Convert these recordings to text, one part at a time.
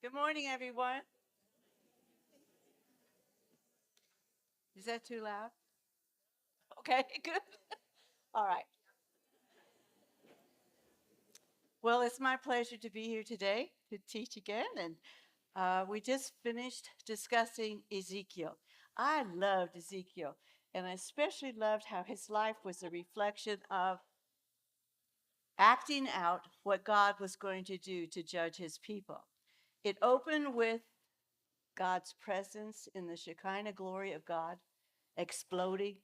Good morning, everyone. Is that too loud? Okay, good. All right. Well, it's my pleasure to be here today to teach again. And we just finished discussing Ezekiel. I loved Ezekiel, and I especially loved how his life was a reflection of acting out what God was going to do to judge his people. It opened with God's presence in the Shekinah glory of God exploding.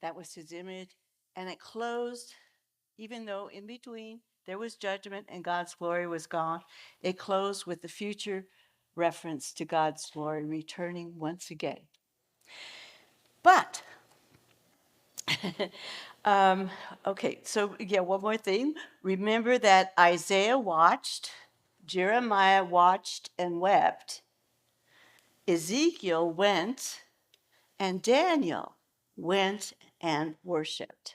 That was his image. And it closed, even though in between there was judgment and God's glory was gone, it closed with the future reference to God's glory returning once again. But, um, okay, so yeah, one more thing. Remember that Isaiah watched, Jeremiah watched and wept, Ezekiel went, and Daniel went and worshiped.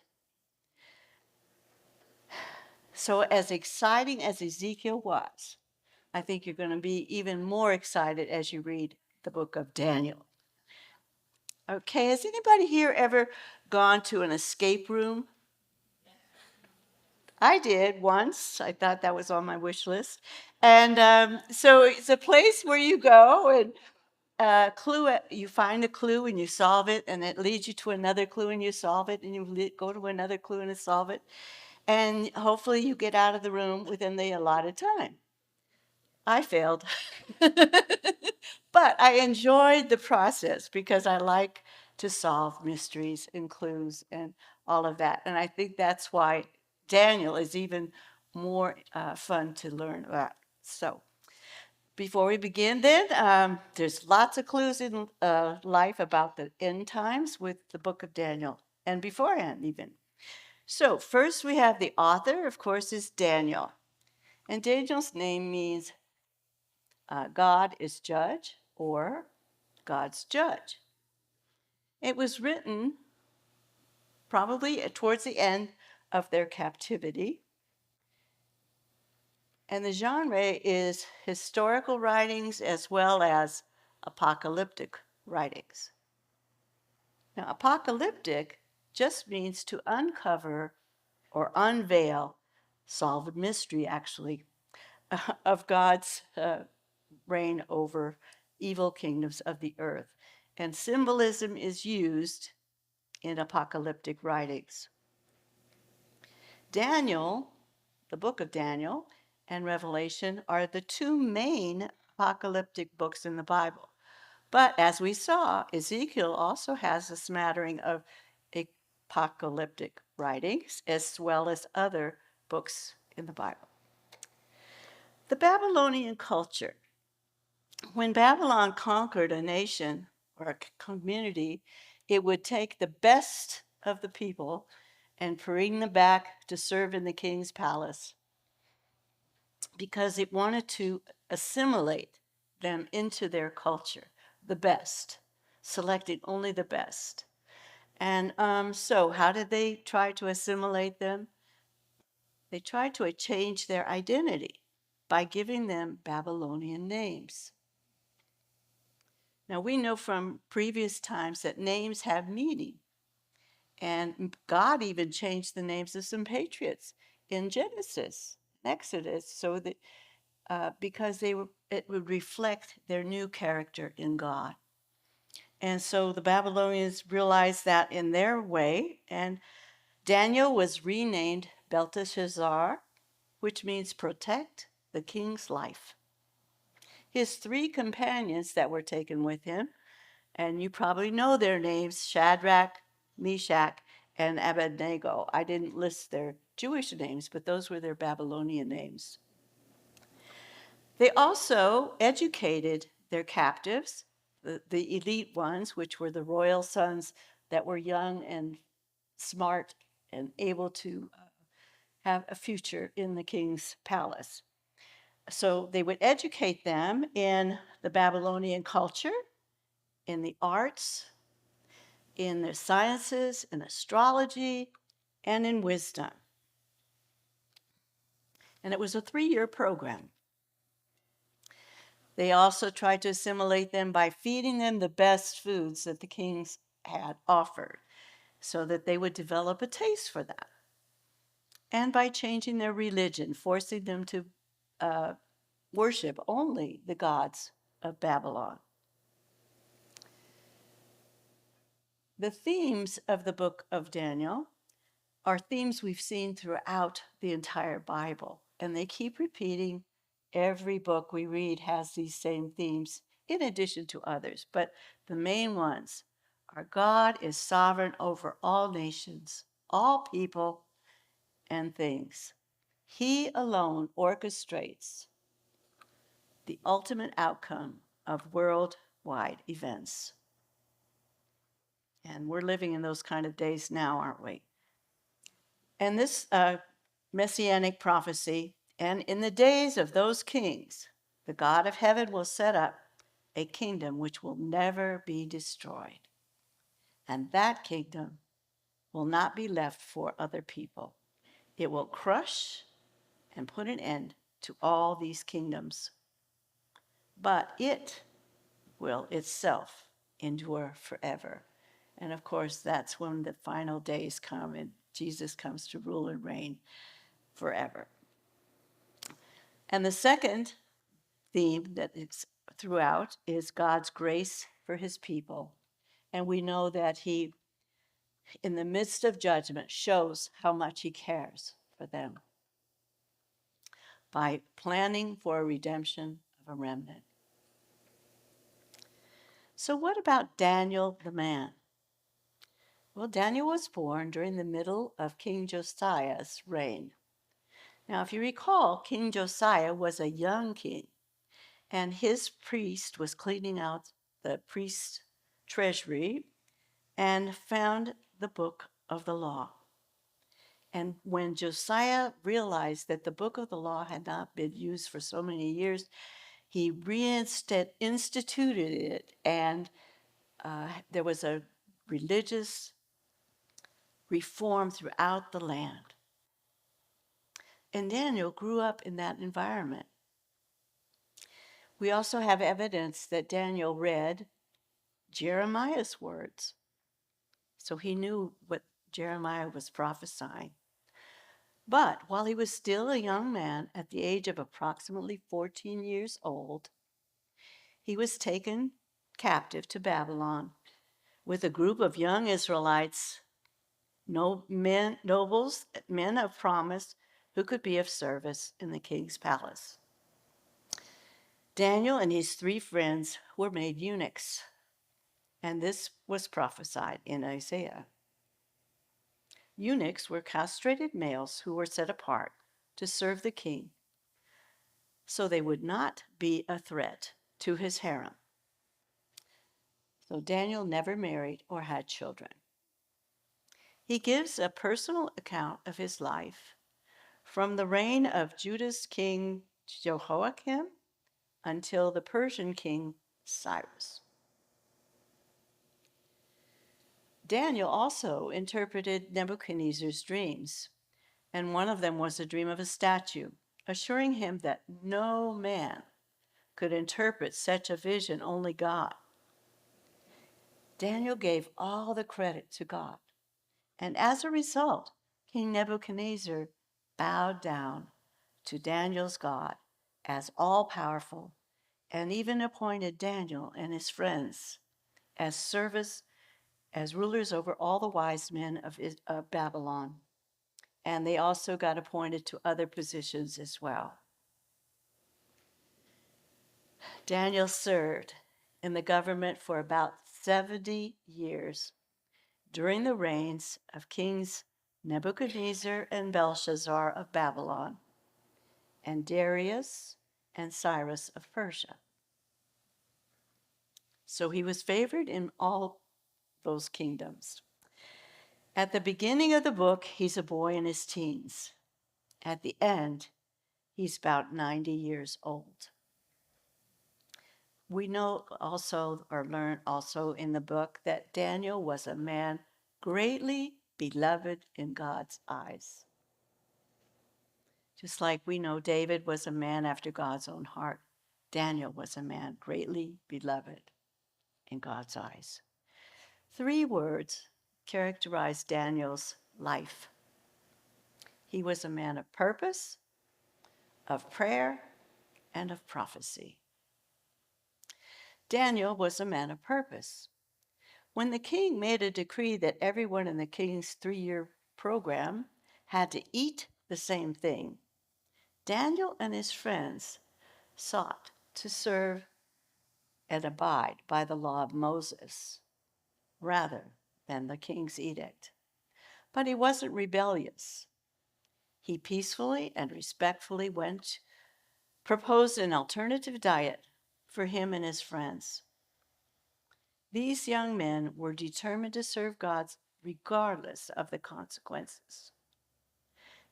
So, as exciting as Ezekiel was, I think you're going to be even more excited as you read the book of Daniel. Okay, has anybody here ever gone to an escape room? I did once. I thought that was on my wish list. And so it's a place where you go and you find a clue and you solve it, and it leads you to another clue and you solve it, and you go to another clue and you solve it. And hopefully you get out of the room within the allotted time. I failed. But I enjoyed the process because I like to solve mysteries and clues and all of that. And I think that's why Daniel is even more fun to learn about. So, before we begin, then, there's lots of clues in life about the end times with the book of Daniel and beforehand, even. So, first we have the author, of course, is Daniel. And Daniel's name means God is judge or God's judge. It was written probably towards the end of their captivity. And the genre is historical writings as well as apocalyptic writings. Now, apocalyptic just means to uncover or unveil, solve a mystery actually, of God's reign over evil kingdoms of the earth. And symbolism is used in apocalyptic writings. Daniel, the book of Daniel, and Revelation are the two main apocalyptic books in the Bible. But as we saw, Ezekiel also has a smattering of apocalyptic writings as well as other books in the Bible. The Babylonian culture. When Babylon conquered a nation or a community, it would take the best of the people and bring them back to serve in the king's palace because it wanted to assimilate them into their culture, the best, selecting only the best. And so, how did they try to assimilate them? They tried to change their identity by giving them Babylonian names. Now, we know from previous times that names have meaning. And God even changed the names of some patriots in Genesis, Exodus, so that because it would reflect their new character in God. And so the Babylonians realized that in their way, and Daniel was renamed Belteshazzar, which means protect the king's life. His three companions that were taken with him, and you probably know their names, Shadrach, Meshach, and Abednego. I didn't list their Jewish names, but those were their Babylonian names. They also educated their captives, the elite ones, which were the royal sons that were young and smart and able to have a future in the king's palace. So they would educate them in the Babylonian culture, in the arts, in the sciences, in astrology, and in wisdom. And it was a 3-year program. They also tried to assimilate them by feeding them the best foods that the kings had offered so that they would develop a taste for that. And by changing their religion, forcing them to worship only the gods of Babylon. The themes of the book of Daniel are themes we've seen throughout the entire Bible, and they keep repeating. Every book we read has these same themes in addition to others, but the main ones are God is sovereign over all nations, all people, and things. He alone orchestrates the ultimate outcome of worldwide events. And we're living in those kind of days now, aren't we? And this messianic prophecy, and in the days of those kings, the God of heaven will set up a kingdom which will never be destroyed. And that kingdom will not be left for other people. It will crush and put an end to all these kingdoms. But it will itself endure forever. And of course, that's when the final days come and Jesus comes to rule and reign forever. And the second theme that is throughout is God's grace for his people. And we know that he, in the midst of judgment, shows how much he cares for them by planning for a redemption of a remnant. So, what about Daniel the man? Well, Daniel was born during the middle of King Josiah's reign. Now, if you recall, King Josiah was a young king, and his priest was cleaning out the priest's treasury and found the book of the law. And when Josiah realized that the book of the law had not been used for so many years, he reinstituted it, and there was a religious reform throughout the land. And Daniel grew up in that environment. We also have evidence that Daniel read Jeremiah's words. So he knew what Jeremiah was prophesying. But while he was still a young man, at the age of approximately 14 years old, he was taken captive to Babylon with a group of young Israelites, nobles, men of promise, who could be of service in the king's palace. Daniel and his 3 friends were made eunuchs, and this was prophesied in Isaiah. Eunuchs were castrated males who were set apart to serve the king, so they would not be a threat to his harem. So Daniel never married or had children. He gives a personal account of his life from the reign of Judah's king Jehoiakim until the Persian king Cyrus. Daniel also interpreted Nebuchadnezzar's dreams, and one of them was a dream of a statue, assuring him that no man could interpret such a vision, only God. Daniel gave all the credit to God, and as a result, King Nebuchadnezzar bowed down to Daniel's God as all-powerful, and even appointed Daniel and his friends as rulers over all the wise men of Babylon. And they also got appointed to other positions as well. Daniel served in the government for about 70 years during the reigns of kings Nebuchadnezzar and Belshazzar of Babylon, and Darius and Cyrus of Persia. So he was favored in all those kingdoms. At the beginning of the book, he's a boy in his teens. At the end, he's about 90 years old. We know also, or learn also in the book, that Daniel was a man greatly beloved in God's eyes. Just like we know David was a man after God's own heart. Daniel was a man greatly beloved in God's eyes. 3 words characterize Daniel's life. He was a man of purpose, of prayer, and of prophecy. Daniel was a man of purpose. When the king made a decree that everyone in the king's 3-year program had to eat the same thing, Daniel and his friends sought to serve and abide by the law of Moses rather than the king's edict. But he wasn't rebellious. He peacefully and respectfully proposed an alternative diet for him and his friends. These young men were determined to serve God regardless of the consequences.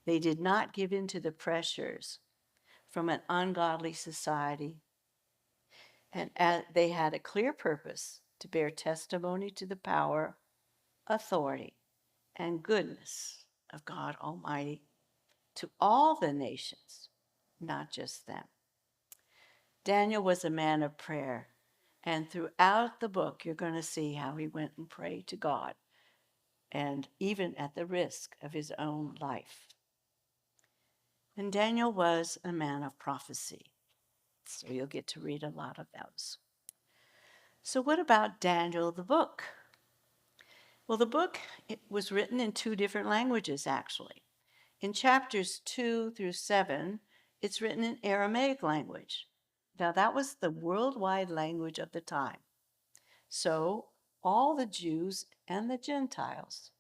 They did not give in to the pressures from an ungodly society, and they had a clear purpose to bear testimony to the power, authority, and goodness of God Almighty to all the nations, not just them. Daniel was a man of prayer, and throughout the book, you're going to see how he went and prayed to God, and even at the risk of his own life. And Daniel was a man of prophecy, so you'll get to read a lot of those. So what about Daniel the book? Well, the book it was written in 2 different languages, actually. In chapters 2 through 7, it's written in Aramaic language. Now, that was the worldwide language of the time. So all the Jews and the Gentiles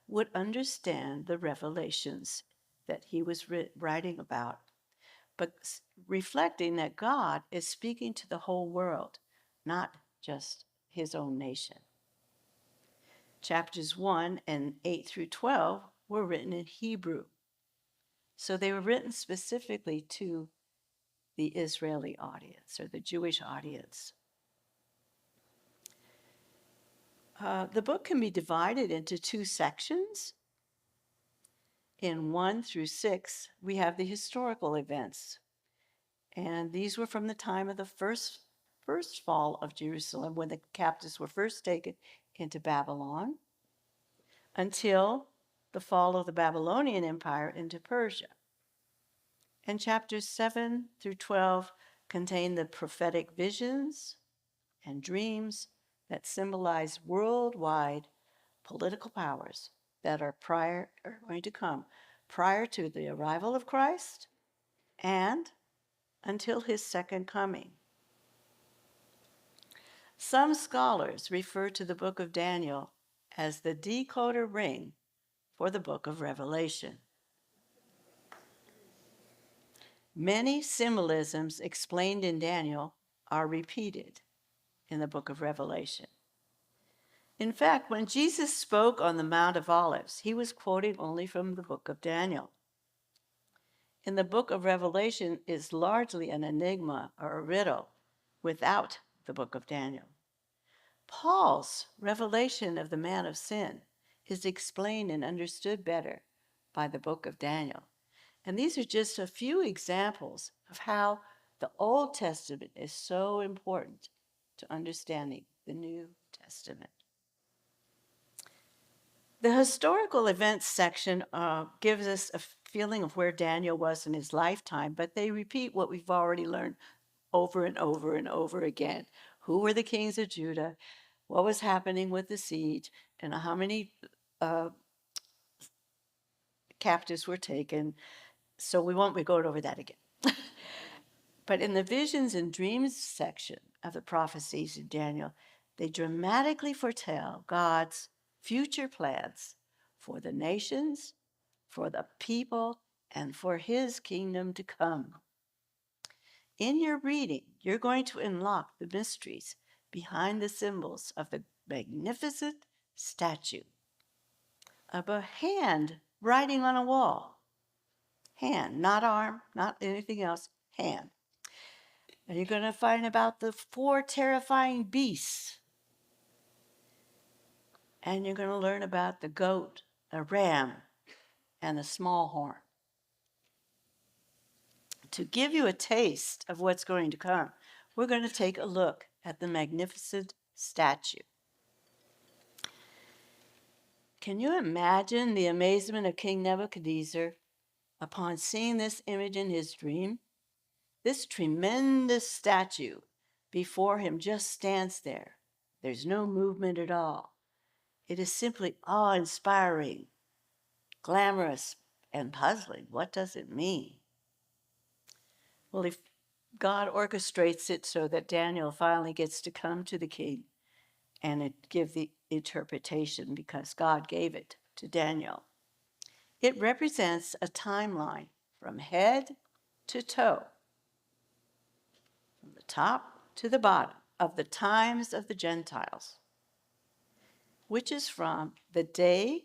would understand the revelations that he was writing about, but reflecting that God is speaking to the whole world, not just his own nation. Chapters 1 and 8 through 12 were written in Hebrew. So they were written specifically to the Israeli audience or the Jewish audience. The book can be divided into 2 sections. In 1 through 6, we have the historical events. And these were from the time of the first fall of Jerusalem, when the captives were first taken into Babylon, until the fall of the Babylonian Empire into Persia. And chapters 7 through 12 contain the prophetic visions and dreams that symbolize worldwide political powers that are going to come prior to the arrival of Christ and until his second coming. Some scholars refer to the book of Daniel as the decoder ring for the book of Revelation. Many symbolisms explained in Daniel are repeated in the book of Revelation. In fact, when Jesus spoke on the Mount of Olives, he was quoting only from the book of Daniel. In the book of Revelation is largely an enigma or a riddle without the book of Daniel. Paul's revelation of the man of sin is explained and understood better by the book of Daniel. And these are just a few examples of how the Old Testament is so important to understanding the New Testament. The historical events section gives us a feeling of where Daniel was in his lifetime, but they repeat what we've already learned over and over and over again. Who were the kings of Judah? What was happening with the siege? And how many captives were taken? So we won't be going over that again. But in the visions and dreams section of the prophecies in Daniel, they dramatically foretell God's future plans for the nations, for the people, and for his kingdom to come. In your reading, you're going to unlock the mysteries behind the symbols of the magnificent statue of a hand writing on a wall. Hand, not arm, not anything else, hand. And you're going to find about the 4 terrifying beasts. And you're going to learn about the goat, the ram, and the small horn. to give you a taste of what's going to come, we're going to take a look at the magnificent statue. Can you imagine the amazement of King Nebuchadnezzar upon seeing this image in his dream? This tremendous statue before him just stands there. There's no movement at all. It is simply awe-inspiring, glamorous, and puzzling. What does it mean? Well, if God orchestrates it so that Daniel finally gets to come to the king and give the interpretation because God gave it to Daniel. It represents a timeline from head to toe, from the top to the bottom of the times of the Gentiles, which is from the day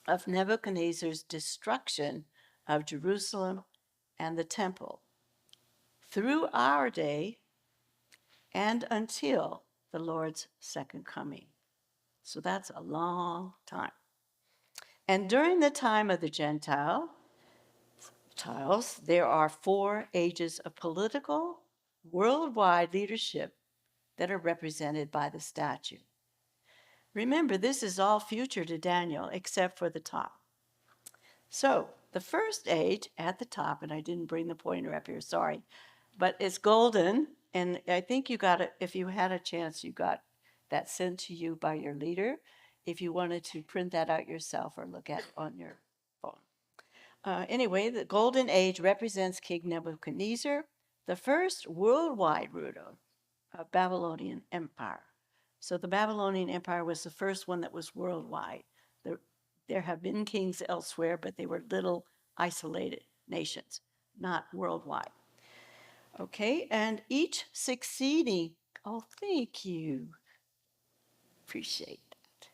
of Nebuchadnezzar's destruction of Jerusalem and the temple, through our day and until the Lord's second coming. So that's a long time. And during the time of the Gentiles, there are 4 ages of political, worldwide leadership that are represented by the statue. Remember, this is all future to Daniel, except for the top. So the first age at the top, and I didn't bring the pointer up here, sorry, but it's golden, and I think you got it, if you had a chance, you got that sent to you by your leader, if you wanted to print that out yourself or look at it on your phone. Anyway, the golden age represents King Nebuchadnezzar, the first worldwide ruler of Babylonian Empire. So the Babylonian Empire was the first one that was worldwide. There have been kings elsewhere, but they were little isolated nations, not worldwide. Okay, and each succeeding, oh, thank you. Appreciate that.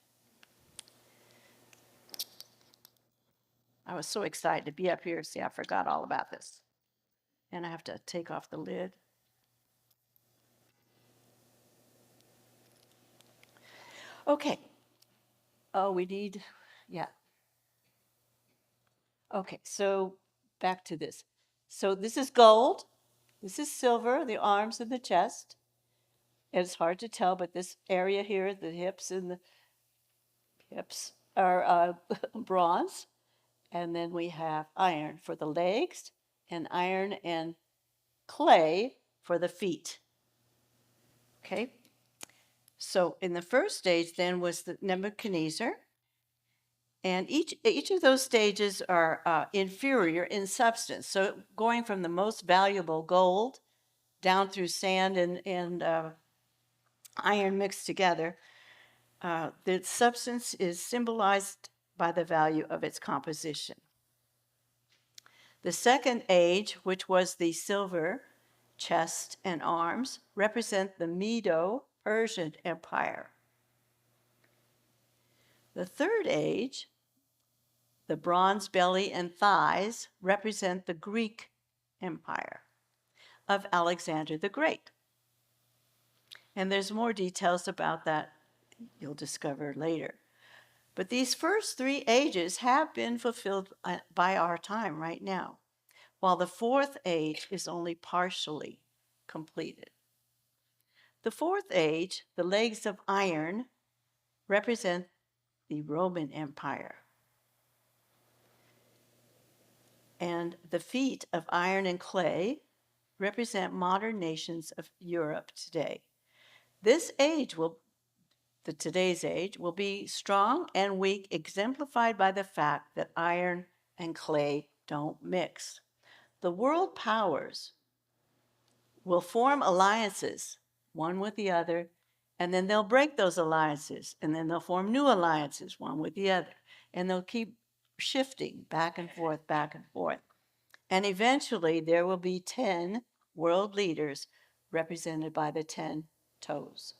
I was so excited to be up here. See, I forgot all about this. And I have to take off the lid. Okay. Oh, we need, yeah. Okay, so back to this. So this is gold. This is silver, the arms and the chest. It's hard to tell, but this area here, the hips and the hips are bronze. And then we have iron for the legs and iron and clay for the feet. Okay? So in the first stage then was the Nebuchadnezzar. And each of those stages are inferior in substance. So going from the most valuable gold down through sand and iron mixed together, the substance is symbolized by the value of its composition. The second age, which was the silver, chest, and arms, represent the Medo-Persian Empire. The third age, the bronze belly and thighs, represent the Greek Empire of Alexander the Great. And there's more details about that you'll discover later. But these first 3 ages have been fulfilled by our time right now, while the 4th age is only partially completed. The 4th age, the legs of iron, represent the Roman Empire. And the feet of iron and clay represent modern nations of Europe today. This age today's age, will be strong and weak, exemplified by the fact that iron and clay don't mix. The world powers will form alliances, one with the other, and then they'll break those alliances, and then they'll form new alliances, one with the other, and they'll keep shifting back and forth, back and forth. And eventually there will be 10 world leaders represented by the 10 toes.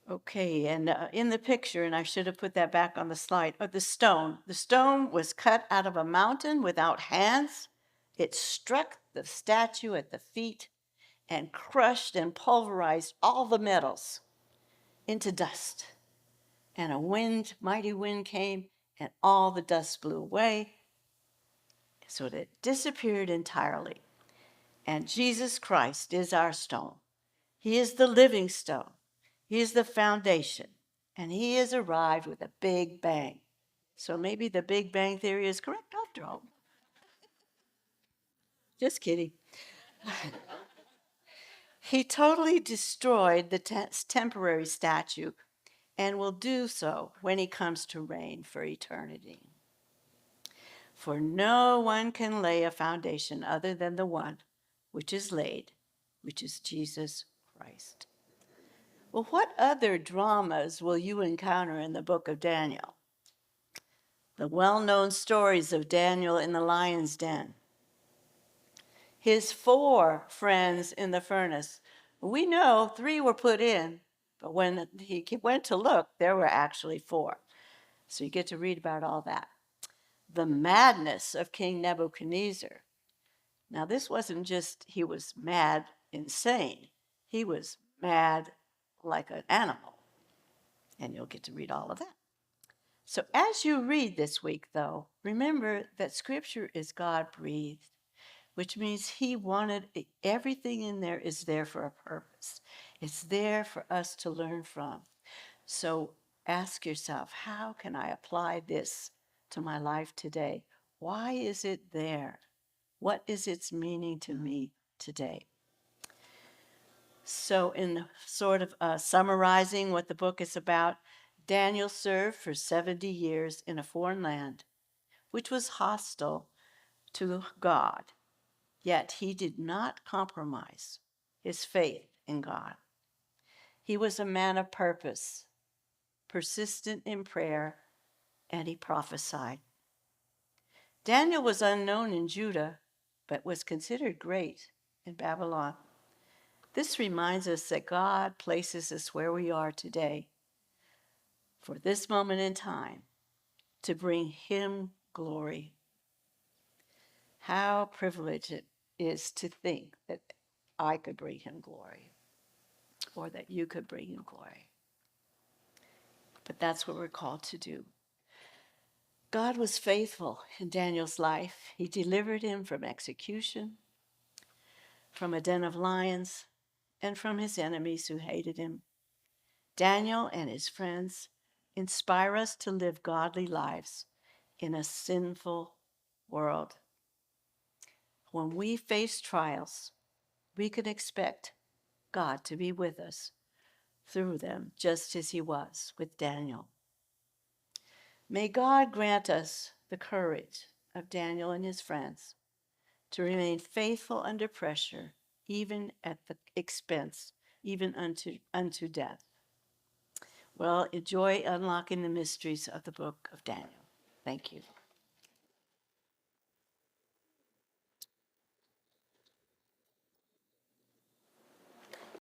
Okay, and in the picture, and I should have put that back on the slide, the stone. The stone was cut out of a mountain without hands. It struck the statue at the feet and crushed and pulverized all the metals into dust. And a wind, mighty wind came, and all the dust blew away, So that it disappeared entirely. And Jesus Christ is our stone. He is the living stone. He is the foundation. And he has arrived with a big bang. So maybe the Big Bang Theory is correct after all. Just kidding. He totally destroyed the temporary statue and will do so when he comes to reign for eternity. For no one can lay a foundation other than the one which is laid, which is Jesus Christ. Well, what other dramas will you encounter in the book of Daniel? The well-known stories of Daniel in the lion's den, his 4 friends in the furnace. We know 3 were put in, but when he went to look, there were actually 4. So you get to read about all that. The madness of King Nebuchadnezzar. Now, this wasn't just he was mad, insane. He was mad like an animal. And you'll get to read all of that. So as you read this week, though, remember that Scripture is God-breathed, which means he wanted everything in there is there for a purpose. It's there for us to learn from. So ask yourself, how can I apply this to my life today? Why is it there? What is its meaning to me today? So in sort of summarizing what the book is about, Daniel served for 70 years in a foreign land, which was hostile to God. Yet he did not compromise his faith in God. He was a man of purpose, persistent in prayer, and he prophesied. Daniel was unknown in Judah, but was considered great in Babylon. This reminds us that God places us where we are today for this moment in time to bring him glory. How privileged it is to think that I could bring him glory, or that you could bring him glory. But that's what we're called to do. God was faithful in Daniel's life. He delivered him from execution, from a den of lions, and from his enemies who hated him. Daniel and his friends inspire us to live godly lives in a sinful world. When we face trials, we can expect God to be with us through them, just as he was with Daniel. May God grant us the courage of Daniel and his friends to remain faithful under pressure, even at the expense, even unto death. Well, enjoy unlocking the mysteries of the book of Daniel. Thank you.